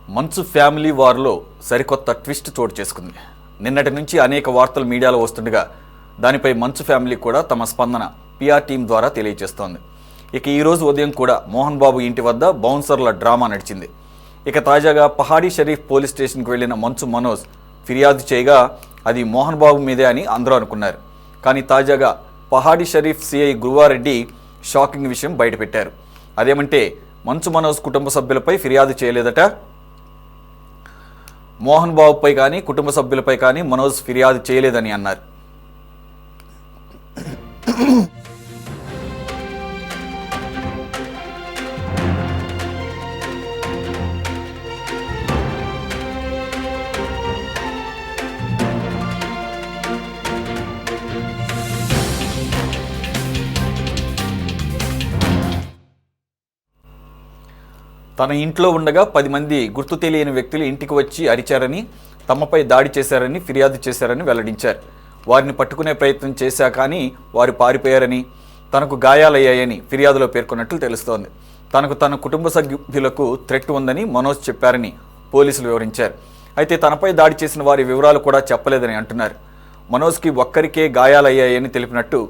మంచు ఫ్యామిలీ వార్లో సరికొత్త ట్విస్ట్ చోటు చేసుకుంది. నిన్నటి నుంచి అనేక వార్తలు మీడియాలో వస్తుండగా దానిపై మంచు ఫ్యామిలీ కూడా తమ స్పందన పిఆర్ టీం ద్వారా తెలియజేస్తోంది. ఇక ఈరోజు ఉదయం కూడా మోహన్ బాబు ఇంటి వద్ద బౌన్సర్ల డ్రామా నడిచింది. ఇక తాజాగా పహాడీ షరీఫ్ పోలీస్ స్టేషన్కి వెళ్లిన మంచు మనోజ్ ఫిర్యాదు చేయగా అది మోహన్ బాబు మీదే అని అందరూ అనుకున్నారు. కానీ తాజాగా పహాడీ షరీఫ్ సిఐ గురువారెడ్డి షాకింగ్ విషయం బయటపెట్టారు. అదేమంటే మంచు మనోజ్ కుటుంబ సభ్యులపై ఫిర్యాదు చేయలేదట. మోహన్ బాబుపై కానీ కుటుంబ సభ్యులపై కానీ మనోజ్ ఫిర్యాదు చేయలేదని అన్నారు. తన ఇంట్లో ఉండగా 10 మంది గుర్తు తెలియని వ్యక్తులు ఇంటికి వచ్చి అరిచారని, తమపై దాడి చేశారని ఫిర్యాదు చేశారని వెల్లడించారు. వారిని పట్టుకునే ప్రయత్నం చేశా కానీ వారు పారిపోయారని, తనకు గాయాలయ్యాయని ఫిర్యాదులో పేర్కొన్నట్లు తెలుస్తోంది. తనకు తన కుటుంబ సభ్యులకు థ్రెట్ ఉందని మనోజ్ చెప్పారని పోలీసులు వివరించారు. అయితే తనపై దాడి చేసిన వారి వివరాలు కూడా చెప్పలేదని అంటున్నారు. మనోజ్కి ఒక్కరికే గాయాలయ్యాయని తెలిపినట్టు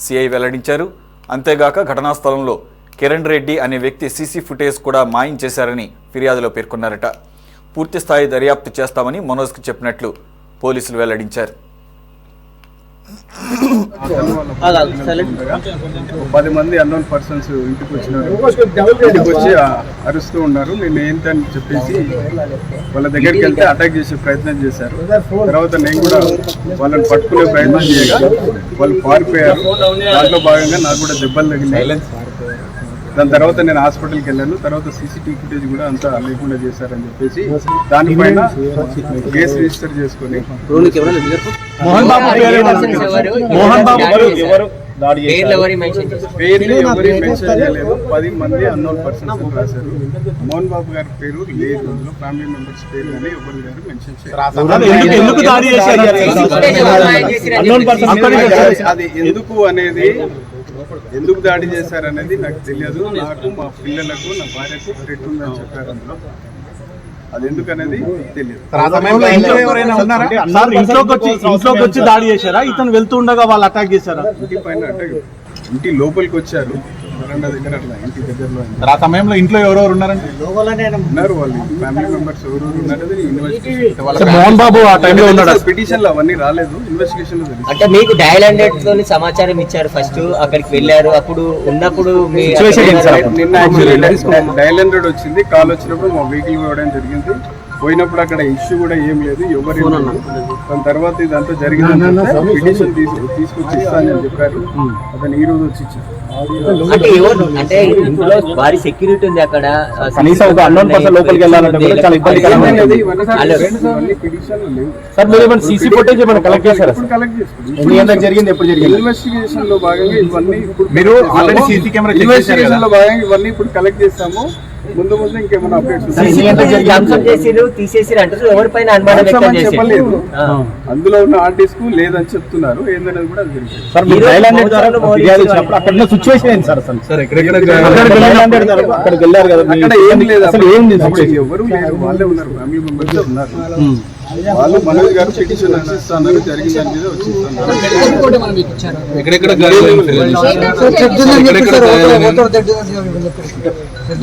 సిఐ వెల్లడించారు. అంతేగాక ఘటనా స్థలంలో కిరణ్ రెడ్డి అనే వ్యక్తి సీసీ ఫుటేజ్ కూడా మాయం చేశారని ఫిర్యాదులో పేర్కొన్నారట. పూర్తి స్థాయి దర్యాప్తు చేస్తామని మనోజ్కి చెప్పినట్లు పోలీసులు వెల్లడించారు. 10 మంది అన్నోన్ పర్సన్స్ ఇంటికి వచ్చినారు. ఇంటికి వచ్చి అరుస్తూ ఉన్నారు. నేను ఏంటని చెప్పేసి వాళ్ళ దగ్గరికి వెళ్తే అటాక్ చేసే ప్రయత్నం చేశారు. తర్వాత నేను కూడా వాళ్ళని పట్టుకునే ప్రయత్నం చేయగా వాళ్ళు పారిపోయారు. దాంట్లో భాగంగా నాకు కూడా దెబ్బలు తగిలినాయి. దాని తర్వాత నేను హాస్పిటల్కి వెళ్ళాను. తర్వాత సీసీటీవీ ఫుటేజ్ కూడా అంతా లేకుండా చేశారని చెప్పేసి దానిపైన కేసు రిజిస్టర్ చేసుకుని పేర్లు ఎవరు మెన్షన్ చేయలేదు. 10 మంది అన్నోన్ పర్సన్స్ రాశారు. మోహన్ బాబు గారి పేరు లేదు, అందులో ఫ్యామిలీ మెంబర్స్ పేరు కానీ ఎవరి గారు మెన్షన్ చేయలేదు. అది ఎందుకు దాడి చేశారనేది నాకు తెలియదు. నాకు, మా పిల్లలకు, నా భార్యకు థ్రెట్ ఉందని చెప్పారు. అందులో అది ఎందుకు అనేది తెలియదు. ఇంట్లోకి వచ్చి దాడి చేశారా? ఇతను వెళ్తూ ఉండగా వాళ్ళు అటాక్ చేశారా? ఇంటి పైన అటాక్, ఇంటి లోపలికి వచ్చారు. వరండా దగ్గర అట్లా ఇంటి దగ్గరలో. ఆ సమయంలో ఇంట్లో ఎవరెవరు ఉన్నారంటే ఉన్నారు, వాళ్ళు ఫ్యామిలీ మెంబర్స్ ఎవరెవరు ఉన్నారనేది ఇన్వెస్టిగేషన్. మోహన్ బాబు ఆ టైంలో ఉన్నాడు. పిటిషన్లు అవన్నీ రాలేదు, ఇన్వెస్టిగేషన్ లో తెలుసు. అంటే మీకు డయల్ 100 తోని సమాచారం ఇచ్చారు. ఫస్ట్ అక్కడికి వెళ్ళారు. అప్పుడు ఉన్నప్పుడు నిన్న డయల్ 100 వచ్చింది. కాల్ వచ్చినప్పుడు మా వెహికల్ పోవడం జరిగింది. పోయినప్పుడు అక్కడ ఇష్యూ కూడా ఏం లేదు, ఎవరు దాని తర్వాత ఇదంతా జరిగింది. పిటిషన్ తీసుకొచ్చి ఇస్తానని చెప్పారు. అతను ఈ రోజు వచ్చి ఇచ్చారు. అంటే ఎవరు అంటే ఇంట్లో భారీ సెక్యూరిటీ ఉంది అక్కడ. కనీసం ఒక అన్నోన్ పర్సన్ లోపలికి వెళ్ళాలంటే కూడా చాలా ఇబ్బందికరంగా ఉంది. సార్ మీరు ఏమైనా సీసీ ఫుటేజ్ ఏమైనా కలెక్ట్ చేశారా? కలెక్ట్ చేసుకుంటాం. ఎన్ని గంటలకు జరిగింది, ఎప్పుడు జరిగింది? ఇన్వెస్టిగేషన్ లో భాగంగా ఇవన్నీ మీరు ఆల్రెడీ సీసీ కెమెరా ఇన్వెస్టిగేషన్ లో భాగంగా ఇవన్నీ ఇప్పుడు కలెక్ట్ చేస్తాము. ముందు ఇంకేమైనా అప్డేట్స్ చెప్పలేదు. అందులో ఉన్న ఆర్టిస్ట్ కు లేదని చెప్తున్నారు. ఏందనేది కూడా అక్కడ ఏం లేదు, ఎవరు లేరు, వాళ్ళే ఉన్నారు, ఫ్యామిలీ మెంబర్స్ ఉన్నారు. వాళ్ళు మనోజ్ గారు పిటిషన్ రచిస్తున్నారు. జరిగిన దాని మీద వచ్చిస్తున్నారు.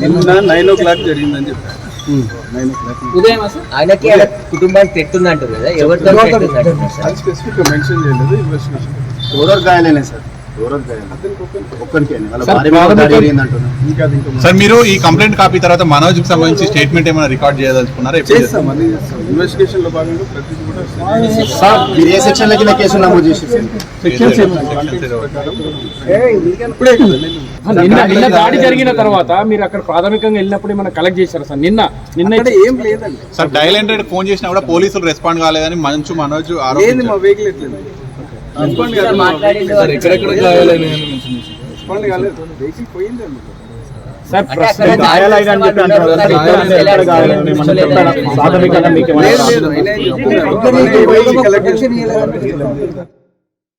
నిన్న 9 o'clock జరిగిందని చెప్పారు. 9 o'clock ఆయనకి కుటుంబానికి తెట్టుందంటారు కదా, ఎవరితో స్పెసిఫిక్ గా మెన్షన్ చేయలేదు. ఇన్వెస్టిగేషన్ సార్ మీరు ఈ కంప్లైంట్ కాపీ తర్వాత మనోజ్ కి సంబంధించి స్టేట్మెంట్ ఏమైనా రికార్డ్ చేయదలుచుకున్నారా? చేస్తాం, అది చేస్తాం. ఇన్వెస్టిగేషన్ లో భాగంగా ప్రతిదీ కూడా ఏ సెక్షన్ లో కేసు నమోదు చేసి నిన్న దాడి జరిగిన తర్వాత మీరు అక్కడ ప్రాథమికంగా వెళ్ళినప్పుడు ఏమైనా కలెక్ట్ చేశారు సార్? నిన్న ఏం లేదండి సార్. డయల్ 100 ఫోన్ చేసినా కూడా పోలీసులు రెస్పాండ్ కాలేదని మనోజ్ ఆరోగ్యం మా వెహికల్ ఎట్లేదు, రెస్పాండ్ కాలేదు. ఎక్కడెక్కడ గాయాలని రెస్పాండ్ కాలేదు, వెహికల్ పోయింది సార్. లేదు.